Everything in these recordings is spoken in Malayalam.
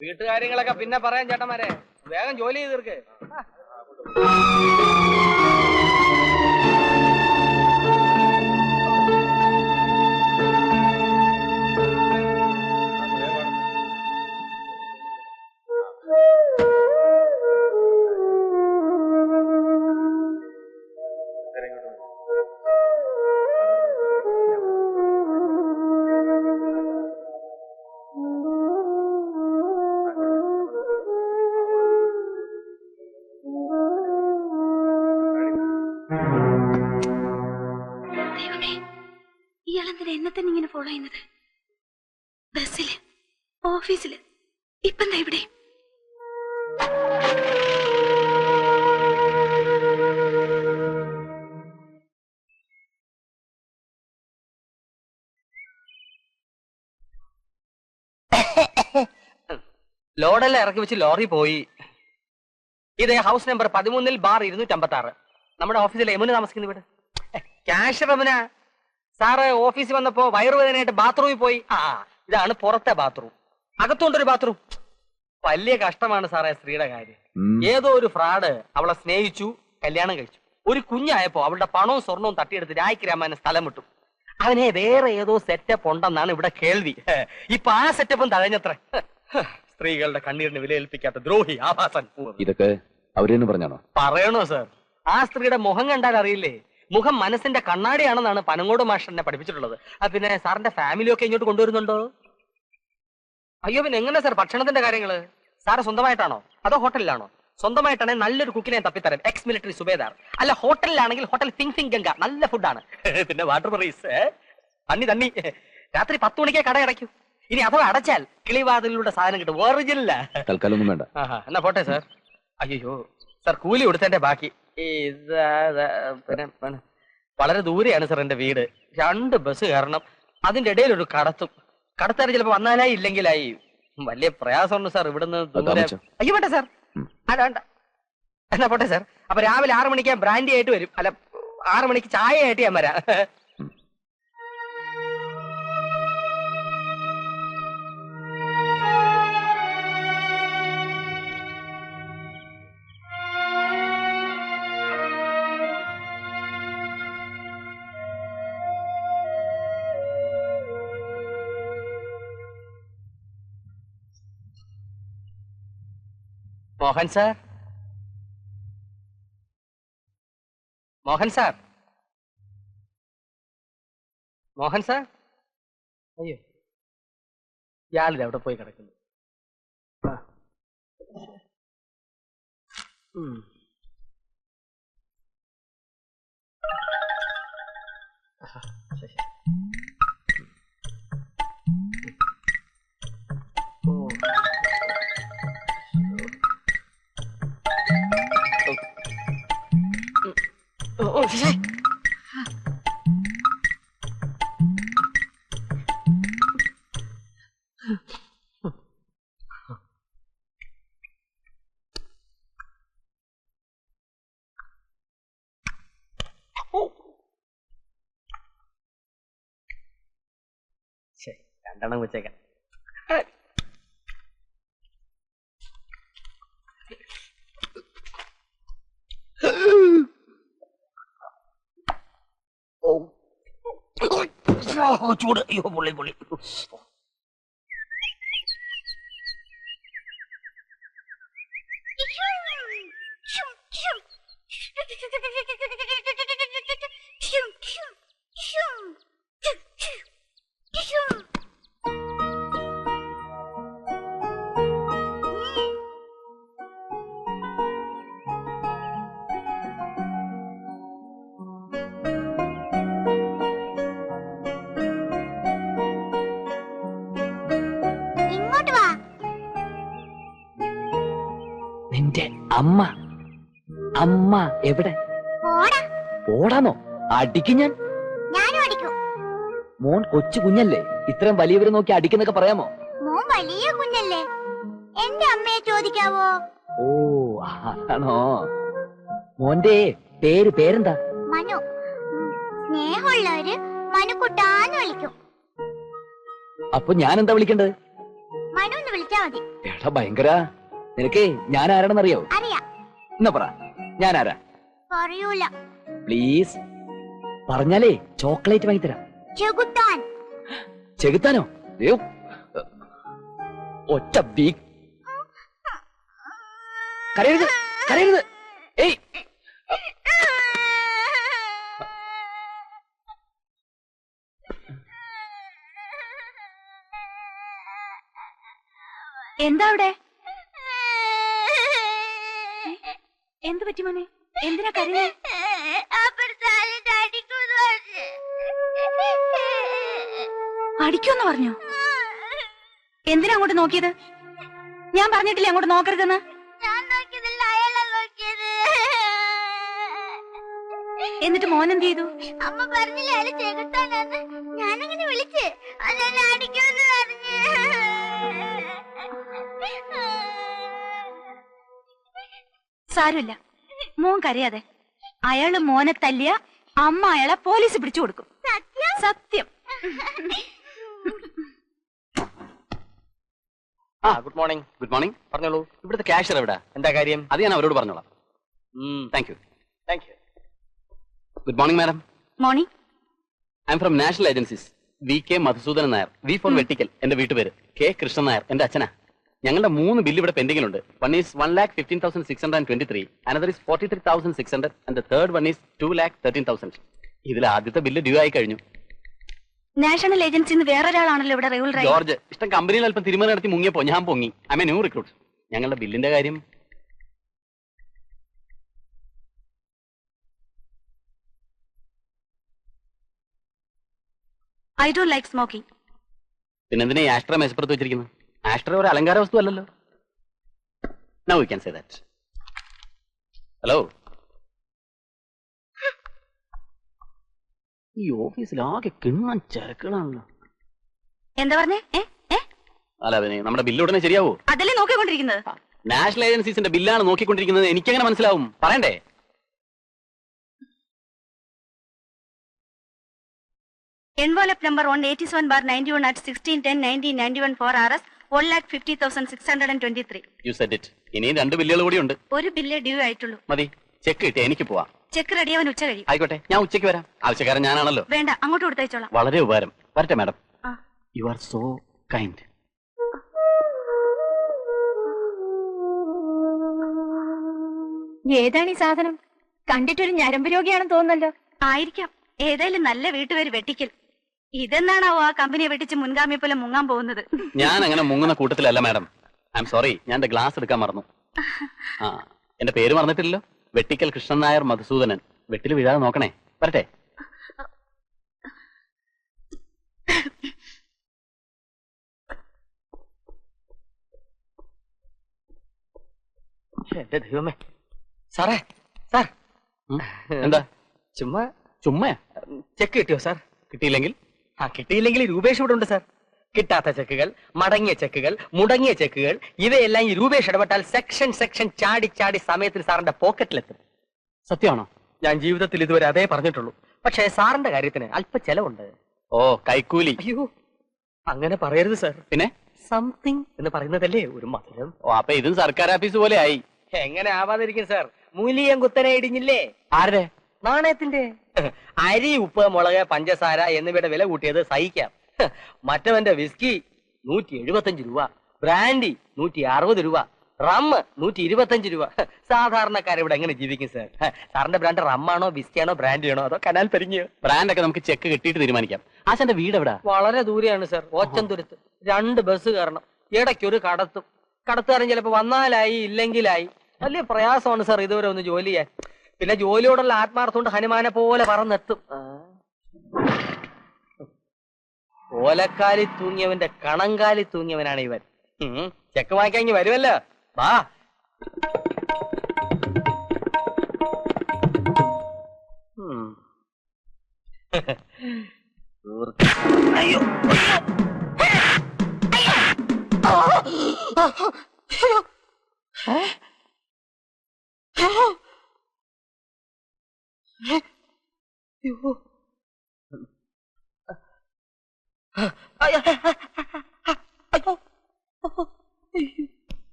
വീട്ടുകാര്യങ്ങളൊക്കെ പിന്നെ പറയാൻ ചേട്ടന്മാരെ, വേഗം ജോലി ചെയ്ത് തീർക്ക്. എന്നെ തന്നെ ഇങ്ങനെ ഫോളോ ചെയ്യുന്നത്? ബസ്സില്, ഓഫീസില്, ഇപ്പം ഇവിടെ. ലോഡെല്ലാം ഇറക്കി വെച്ച് ലോറി പോയി. ഇത് ഹൗസ് നമ്പർ 13/256. നമ്മുടെ ഓഫീസിലെ യമുന താമസിക്കുന്ന വീട്. ക്യാഷ് റമന സാറ് ഓഫീസിൽ വന്നപ്പോ വയറുവേദനയായിട്ട് ബാത്റൂമിൽ പോയി. ഇതാണ് പുറത്തെ ബാത്റൂം. അകത്തുകൊണ്ടൊരു ബാത്റൂം. വലിയ കഷ്ടമാണ് സാറേ സ്ത്രീയുടെ കാര്യം. ഏതോ ഒരു ഫ്രാഡ് അവളെ സ്നേഹിച്ചു, കല്യാണം കഴിച്ചു. ഒരു കുഞ്ഞായപ്പോ അവളുടെ പണവും സ്വർണവും തട്ടിയെടുത്ത് രായ്ക്ക് രാമാനെ സ്ഥലം വിട്ടു. അവനെ വേറെ ഏതോ സെറ്റപ്പ് ഉണ്ടെന്നാണ് ഇവിടെ കേൾവി. ഇപ്പൊ ആ സെറ്റപ്പും തഴഞ്ഞത്ര. സ്ത്രീകളുടെ കണ്ണീരിന് വിലയേൽപ്പിക്കാത്ത ദ്രോഹി ആഭാസൻ. ഇതൊക്കെ അവരെന്ന് പറഞ്ഞാണോ? പറയണോ സാർ? ആ സ്ത്രീയുടെ മുഖം കണ്ടാൽ അറിയില്ലേ? മുഖം മനസ്സിന്റെ കണ്ണാടിയാണെന്നാണ് പനങ്ങോട് മാഷ് പഠിപ്പിച്ചിട്ടുള്ളത്. പിന്നെ സാറിന്റെ ഫാമിലി ഒക്കെ ഇങ്ങോട്ട് കൊണ്ടുവരുന്നുണ്ടോ? അയ്യോ, പിന്നെ എങ്ങനെ സാർ ഭക്ഷണത്തിന്റെ കാര്യങ്ങള്? സാറ് സ്വന്തമായിട്ടാണോ അതോ ഹോട്ടലിലാണോ? സ്വന്തമായിട്ടാണെങ്കിൽ നല്ലൊരു കുക്കിനെ തപ്പിത്തരാം, എക്സ് മിലിറ്ററി സുബേദാർ. അല്ല ഹോട്ടലിലാണെങ്കിൽ ഹോട്ടൽ ഫിങ് ഫിങ് ഗംഗ, നല്ല ഫുഡാണ്. പിന്നെ വാട്ടർ മറീസ് തണ്ണി. രാത്രി 10 മണിക്കേ കട അടയ്ക്കൂ. ഇനി അഥവാ അടച്ചാൽ കിളിവാതിലൂടെ സാധനം കിട്ടും. ഒറിജിനല്ല. തൽക്കാലം വേണ്ട. എന്നാ പോട്ടെ സാർ. അയ്യോ സാർ, കൂലി കൊടുത്തതിന്റെ ബാക്കി. പിന്നെ വളരെ ദൂരെയാണ് സാർ എന്റെ വീട്. 2 ബസ് കയറണം. അതിന്റെ ഇടയിൽ ഒരു കടത്താറ് ചിലപ്പോ വന്നാലായി ഇല്ലെങ്കിലായി. വലിയ പ്രയാസമുണ്ട് സാർ ഇവിടുന്ന് ദൂരെ. അയ്യോ വേണ്ട സാർ, വേണ്ട. എന്നാ പോട്ടെ സാർ. അപ്പൊ രാവിലെ 6 മണിക്ക് ബ്രാൻഡി ആയിട്ട് വരും. അല്ല 6 മണിക്ക് ചായ ആയിട്ട് ഞാൻ വരാം. Mohan sir, Mohan sir, Mohan sir. അയ്യോ, ഇയാളിത് എവിടെ പോയി കിടക്കുന്നു? ശരി, 2 എണ്ണം വെച്ചേക്കാം. ചൂട്. അയ്യോ പൊള്ളി. നിന്റെ അമ്മ എവിടെ? ഓടാനോ? അടിക്കും ഞാൻ. മോൻ കൊച്ചു കുഞ്ഞല്ലേ, ഇത്രയും വലിയവരെ നോക്കി അടിക്കുന്നൊക്കെ പറയാമോ? മോൻ വലിയ കുഞ്ഞല്ലേ, എന്റെ അമ്മയെ ചോദിക്കാവോ? ഓ ആണോ? മോന്റെ പേരെന്താ? മനു. സ്നേഹമുള്ളവര് മനുക്കുട്ടാന്ന് വിളിക്കും. അപ്പൊ ഞാൻ എന്താ വിളിക്കേണ്ടത്? മനു എന്ന് വിളിച്ചാ മതി. എടാ ഭയങ്കര, നിനക്ക് ഞാൻ ആരാണെന്നറിയോ? അറിയാം. എന്നാ പറ, ഞാൻ ആരാ? പറയൂല. പ്ലീസ് പറഞ്ഞാലേ ചോക്ലേറ്റ് വാങ്ങിത്തരാം. ചെകുത്താൻ. ചെകുത്താനോ? ഒറ്റ വീക്ക്. കരയരുത്, കരയരുത്. ഏയ്, എന്താ അവിടെ? എന്ത് പറ്റി മോനെ? എന്തിനാ കരയുന്നത്? അടിക്കുമെന്ന് പറഞ്ഞോ? എന്തിനാ അങ്ങോട്ട് നോക്കിയത്? ഞാൻ പറഞ്ഞിട്ടില്ലേ അങ്ങോട്ട് നോക്കരുതെന്ന്? എന്നിട്ട് മോൻ എന്ത് ചെയ്തു? അമ്മ പറഞ്ഞില്ലേ അയാൾ ചെകുത്താനാന്ന്. ഞാനങ്ങനെ വിളിച്ച് അടിക്കുമെന്ന് പറഞ്ഞു. സാരമില്ല, മോൻ കരയാതെ. അയാള് മോനെ തല്ലിയ അമ്മ അയാളെ പോലീസ് പിടിച്ചു കൊടുക്കും. സത്യം. Good morning. Good morning. പറഞ്ഞോളൂ. ഇവിടുത്തെ ക്യാഷ്യർ എവിടെ? എന്താ കാര്യം? അത് ഞാൻ അവരോട് പറഞ്ഞോളാം. Thank you. Thank you. Good morning madam. Morning. I'm from national agencies. VK Madhusoodanan Nair. V for Vettikkal എന്റെ വീട്ടുപേര്. K കൃഷ്ണൻ നായർ എന്റെ അച്ഛനാ. ഞങ്ങളുടെ 3 ബില്ല് ഇവിടെ പെൻഡിങ്ങിലുണ്ട്. One is 1,15,623, another is 43,600 and the third one is 2,13,000. ഇതിൽ ആദ്യത്തെ ബില്ല് ഡ്യൂ ആയി കഴിഞ്ഞു. നാഷണൽ ഏജൻസിന്ന് വേറൊരാളാണല്ലോ ഇവിടെ റെഗുലർ. ജോർജ് ഇഷ്ടം കമ്പനിയിൽ അല്പം തീരുമാനം നടത്തി മുങ്ങിയപ്പോ ഞാൻ പൊങ്ങി. I M A new recruit. ഞങ്ങളുടെ ബില്ലിന്റെ കാര്യം I don't like smoking. പിന്നെന്തിനാ ഈ ആഷ്ട്ര മേശപ്പുറത്ത് വെച്ചിരിക്കുന്നത്? ആഷ്ട്ര ഒരു അലങ്കാര വസ്തു അല്ലല്ലോ. Now you can say that. Hello, ഈ ഓഫീസിൽ ആകെ കിണ്ണൻ ചരക്കുകളാണല്ലോ. എന്താ പറഞ്ഞേ? അല്ല, പിന്നെ നമ്മുടെ ബില്ല് ഉടനെ ശരിയാവോ? അതല്ലേ നോക്കിക്കൊണ്ടിരിക്കുന്നത്. നാഷണൽ ഏജൻസീസിന്റെ ബില്ലാണ് നോക്കിക്കൊണ്ടിരിക്കുന്നത്. എനിക്കെങ്ങനെ മനസ്സിലാവും? പറയണ്ടേ? Envelope number 187/91 at 16/10/1991 for RS 1,50,623. You said it. ഇനിയും 2 ബില്ലുകൾ കൂടി ഉണ്ട്. ഒരു ബില്ല് ഡ്യൂ ആയിട്ടുള്ളൂ. മതി, ചെക്ക് കിട്ടിയ എനിക്ക് പോവാം. ചെക്ക് റെഡിയാവാൻ ഉച്ച കഴിയും. ആയിക്കോട്ടെ, ഞാൻ ഉച്ചയ്ക്ക് വരാം. ആവശ്യക്കാരൻ ഞാനാണല്ലോ. വേണ്ട, അങ്ങോട്ട് കൊടുത്തയച്ചോളാം. വളരെ ഉപകാരം. വരട്ടെ madam. You are so kind. ഏതാണ് ഈ സാധനം? കണ്ടിട്ടൊരു ഞരമ്പ് രോഗിയാണെന്ന് തോന്നുന്നല്ലോ. ആയിരിക്കാം. ഏതായാലും നല്ല വീട്ടുപേര് വെട്ടിക്കൽ. ഇതെന്നാണാവോ ആ കമ്പനിയെ വെട്ടിച്ച് മുൻഗാമിയെ പോലെ മുങ്ങാൻ പോകുന്നത്? ഞാൻ അങ്ങനെ മുങ്ങുന്ന കൂട്ടത്തിലല്ല മാഡം. ഐ എം സോറി, ഞാൻ എന്റെ ഗ്ലാസ് എടുക്കാൻ മറന്നു. എന്റെ പേര് മറന്നിട്ടില്ലല്ലോ. വെട്ടിക്കൽ കൃഷ്ണൻ നായർ മധുസൂദനൻ. വെട്ടിൽ വീഴാതെ നോക്കണേ. വരട്ടെ. എന്റെ ദൈവമേ. സാറേ, സാർ എന്താ? ചുമ്മാ ചുമ്മാ ചെക്ക് കിട്ടിയോ സാർ? കിട്ടിയില്ലെങ്കിൽ? കിട്ടിയില്ലെങ്കിൽ രൂപേഷ് ഇവിടെ ഉണ്ട് സാർ. കിട്ടാത്ത ചെക്കുകൾ, മടങ്ങിയ ചെക്കുകൾ, മുടങ്ങിയ ചെക്കുകൾ, ഇവയെല്ലാം ഈ രൂപേഷ് ഇടപെട്ടാൽ സെക്ഷൻ ചാടി ചാടി സമയത്തിന് സാറിന്റെ പോക്കറ്റിലെത്തും. സത്യമാണോ? ഞാൻ ജീവിതത്തിൽ ഇതുവരെ അതേ പറഞ്ഞിട്ടുള്ളൂ. പക്ഷേ സാറിന്റെ കാര്യത്തിന് അല്പ ചെലവുണ്ട്. ഓ, കൈക്കൂലി. അയ്യോ, അങ്ങനെ പറയരുത് സാർ. പിന്നെ സംതിങ് എന്ന് പറയുന്നതല്ലേ ഒരു മധുരം. ഓ, അപ്പൊ ഇതും സർക്കാർ ഓഫീസ് പോലെ ആയി. എങ്ങനെ ആവാതിരിക്കും സാർ? മൂലിയം കുത്തനെ ഇടിഞ്ഞില്ലേ? ആരുടെ? നാണയത്തിന്റെ. അരി, ഉപ്പ്, മുളക്, പഞ്ചസാര എന്നിവയുടെ വില കൂട്ടിയത് സഹിക്കാം. മറ്റവന്റെ വിസ്കി 175 രൂപ, ബ്രാൻഡി 160 രൂപ, റമ്മ് 125 രൂപ. സാധാരണക്കാരിവിടെ എങ്ങനെ ജീവിക്കും സാർ? സാറിന്റെ ബ്രാൻഡ് റമ്മാണോ, വിസ്കിയാണോ, ബ്രാൻഡിയാണോ, അതോ കനാൽ പരിങ്ങിയോ? ബ്രാൻഡൊക്കെ നമുക്ക് ചെക്ക് കിട്ടിയിട്ട് തീരുമാനിക്കാം. ആശാന്റെ വീട് എവിടാ? വളരെ ദൂരെയാണ് സാർ. ഓച്ചന്തുരുത്ത്. 2 ബസ് കയറണം. ഇടയ്ക്കൊരു കടത്തുകാരൻ ചിലപ്പോ വന്നാലായി, ഇല്ലെങ്കിലായി. വലിയ പ്രയാസമാണ് സാർ ഇതുവരെ ഒന്ന് ജോലി ചെയ്യാൻ. പിന്നെ ജോലിയോടുള്ള ആത്മാർത്ഥം കൊണ്ട് ഹനുമാനെ പോലെ പറന്നെത്തും. ഓലക്കാലി തൂങ്ങിയവന്റെ കണങ്കാലി തൂങ്ങിയവനാണ് ഇവൻ. ചെക്ക് വാങ്ങിക്കാൻ ഇങ്ങ് വരുമല്ലോ. വാ. അയ്യോ,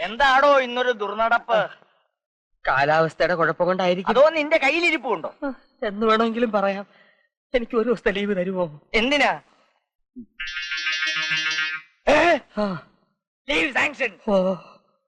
എന്താണോ ഇന്നൊരു ദുർനടപ്പ്? കാലാവസ്ഥയുടെ കുഴപ്പം കൊണ്ടായിരിക്കും. അതോ നിന്റെ കയ്യിലിരിപ്പുണ്ടോ? എന്ന് വേണമെങ്കിലും പറയാം. എനിക്ക് ഒരു ദിവസത്തെ ലീവ് തരുമോ? എന്തിനാ? ആ. Leave sanction. ഓ